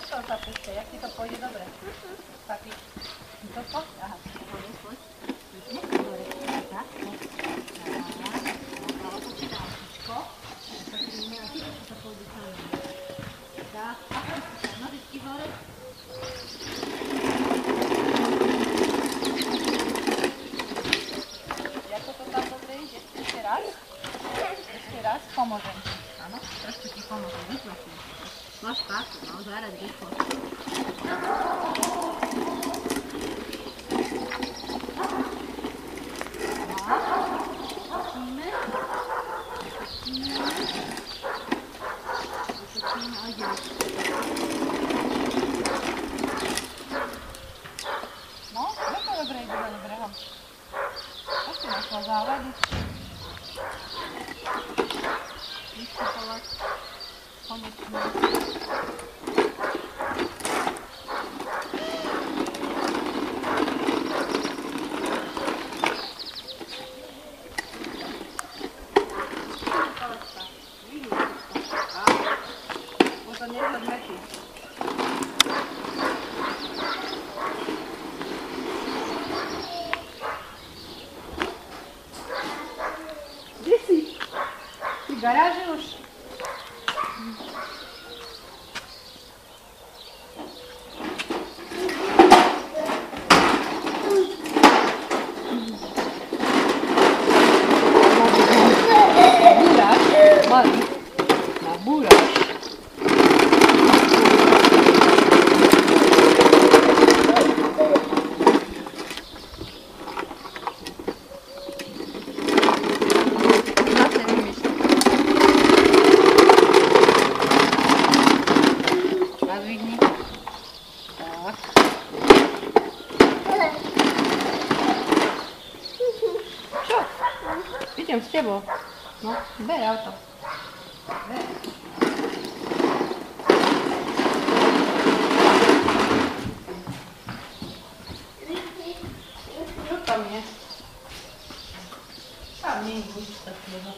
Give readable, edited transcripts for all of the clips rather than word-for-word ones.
to zapečte, jak ti to pôjde dobre. Papi, to poď? Aha, poď. Vidne? Dobre, tak, poď. Čičko. To sa pôjde tam. Tak, a poď sa, nožičky hore. Ako to tam dobre ide? Ešte raz? Ešte raz? Pomôžem ti. Áno, trošku ti pomôžem. Vytlačím. Máš páku, no, zárať rýchlo. Točíme. Točíme a ideme. No, to dobre ide do brehom. Ešte našla závadiť. Vystupovať. Konečne. To nie je odmetý. Kde si? Si v garáži už? Malý. Nabúraš. Zadvihni. Tak. Čo? Idem s tebou. No, ber auto. Ber. Čo tam je? Tam nie je nič takého.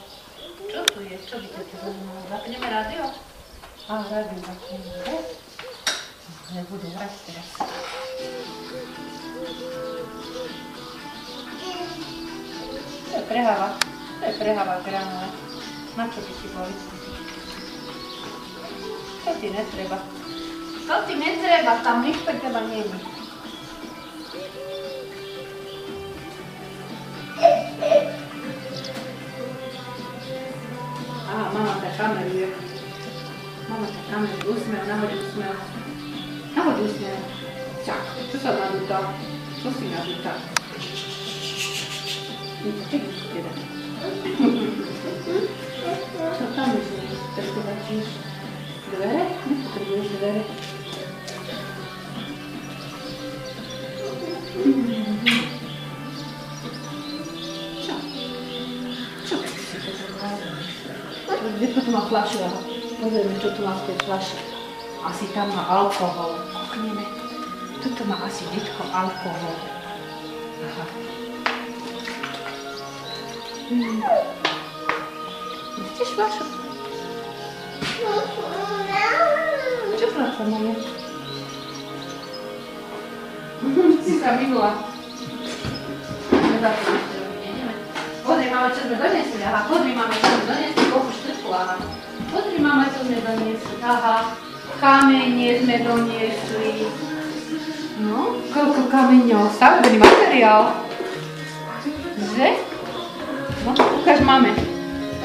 Čo tu je? Čo by to zaujímalo? Zapneme rádio? Á, rádio zapneme. Nebude hrať teraz. To je preháva. To je preháva granule. Na čo by ti boli? To ti netreba. To ti netreba, tam nič pre teba nie je. Aha, mama ťa kameruje. Mama ťa kameruje. Úsmev, nahoď úsmev. Nahoď úsmev. Čak, čo sa nadúta? Čo si nadúta? Čekaj, teda. Čo tam myslíš? Prekovačíš dvere? Nepotrebuješ dvere. Čo? Čo si to zvládneš? Detko tu má fľašu, aha. Pozrieme, čo tu má v tej fľaši. Asi tam má alkohol. Kúkneme. Tuto má asi detko alkohol. Aha. Nechceš fľašu? Čo fľaša máme? Si sa minula. Pozri, mama, čo sme doniesli. Aha, pozri, mama, čo sme doniesli. Koľko štrku, aha. Pozri, mama, čo sme doniesli. Aha, kamene sme doniesli. No, koľko kameňov. Stavebný materiál. Že? No, ukáž mame.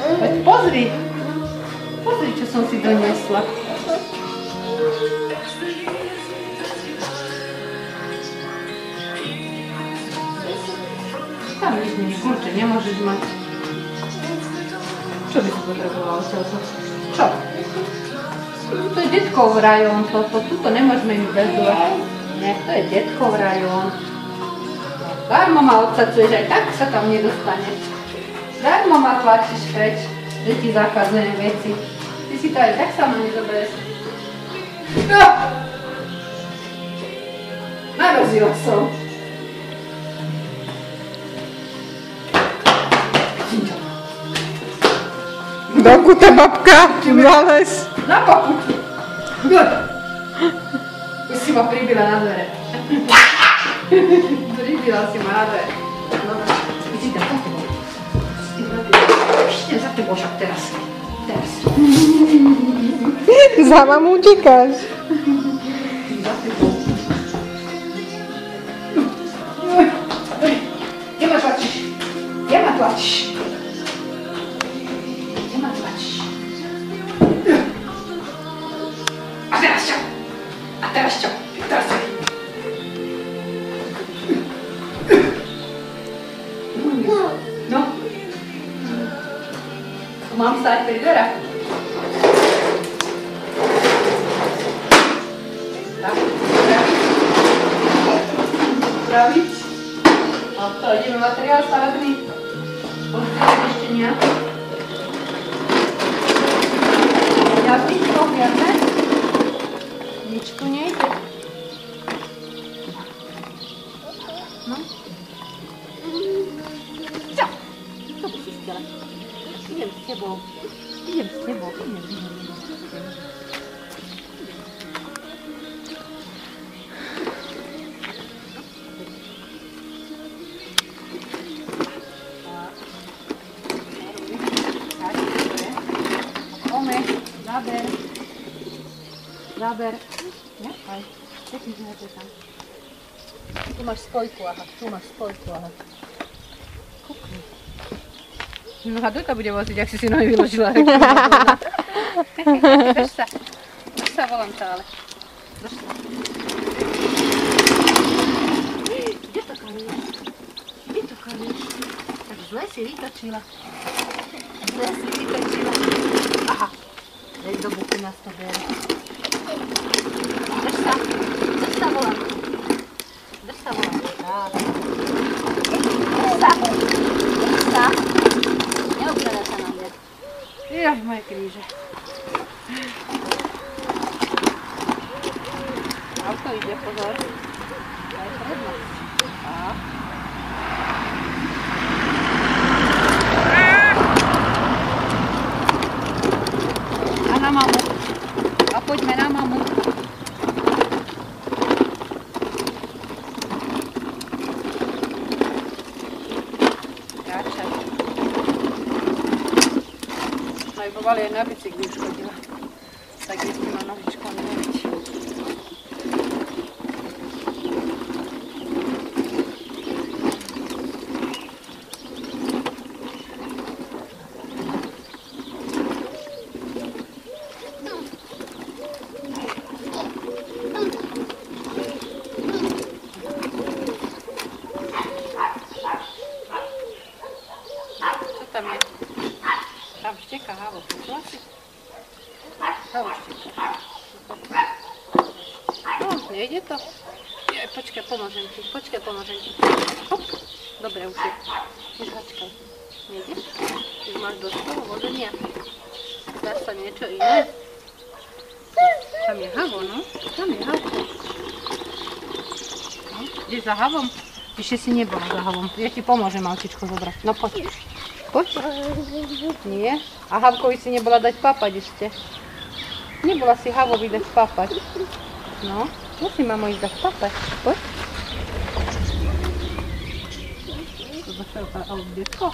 Poď, pozri. Pozri, čo som si doniesla. Tam nič nie je, kurče, nemôžeš mať. Čo by si potrebovala toto? Čo? To je detkov rajón, toto. Tuto nemôžeme im bezovať. Nie, to je detkov rajón. Darmo ma odsacuješ, aj tak sa tam nedostaneš. Darmo ma tlačíš preč, že ti zakazujem veci. Ty si to aj tak sama nezoberieš. No! Narozila som. Do kuta babka, nalez. Na boku. Good. Už si ma pribila na dvere. Pribila si ma na dvere. Dobre, idem za tebou. Idem za tebou však teraz. Teraz. Za mamu utíkáš. Za tebou. Kde ma tlačíš? Kde ma tlačíš? Kde ma tlačíš? A teraz čo? A teraz čo? Teraz čo? No. Mám stať pri dverách. Tak, upraviť. A to ideme materiál stavebný. Pozrieť ešte nejaký. Jazyčko, vieme? Nič tu nejde. No. Čo? Co by si chcela? Idem s tebou. Idem s tebou. Záber. Záber. Nechaj. Pekne, že to tam. Tu máš spojku, aha. Tu máš spojku, aha. Kukni. No a Dojka bude voziť, ak si nohy vyložila. Drž sa. Drž sa, volám ťa, ale. Drž sa. Kde to kalíš? Kde to kalíš? Tak zle si vytočila. Zle si vytočila. Aha. Dej do buky na to bere. Drž sa volám. Drž sa volám. Drž sa. Neobzeraj sa na mňa. Jaj, moje kríže. Auto ide, pozor. Aj prednosť. Na mamu. A poďme na mamu. Kráčať. Aj povali aj na bicykli už chodila. Tak jestli má nožičko neviť. Tam je. Tam šteká Havo. Počula si? Havo šteká. No, nejde to? Počkaj, pomôžem ti. Hop. Dobre, už je. Už hačkaj. Nejde? Už máš dosť toho vozenia. Dá sa niečo iné? Tam je Havo, no? Tam je Havo. No, ideš za Havom? Ešte si nebola za Havom. Ja ti pomôžem autičko zobrať. No poď. Poď. Nie. A Havkovi si nebola dať papať ešte. Nebola si Havovi dať papať. No, musí mamo ísť dať papať. Poď. To zašel tá detko.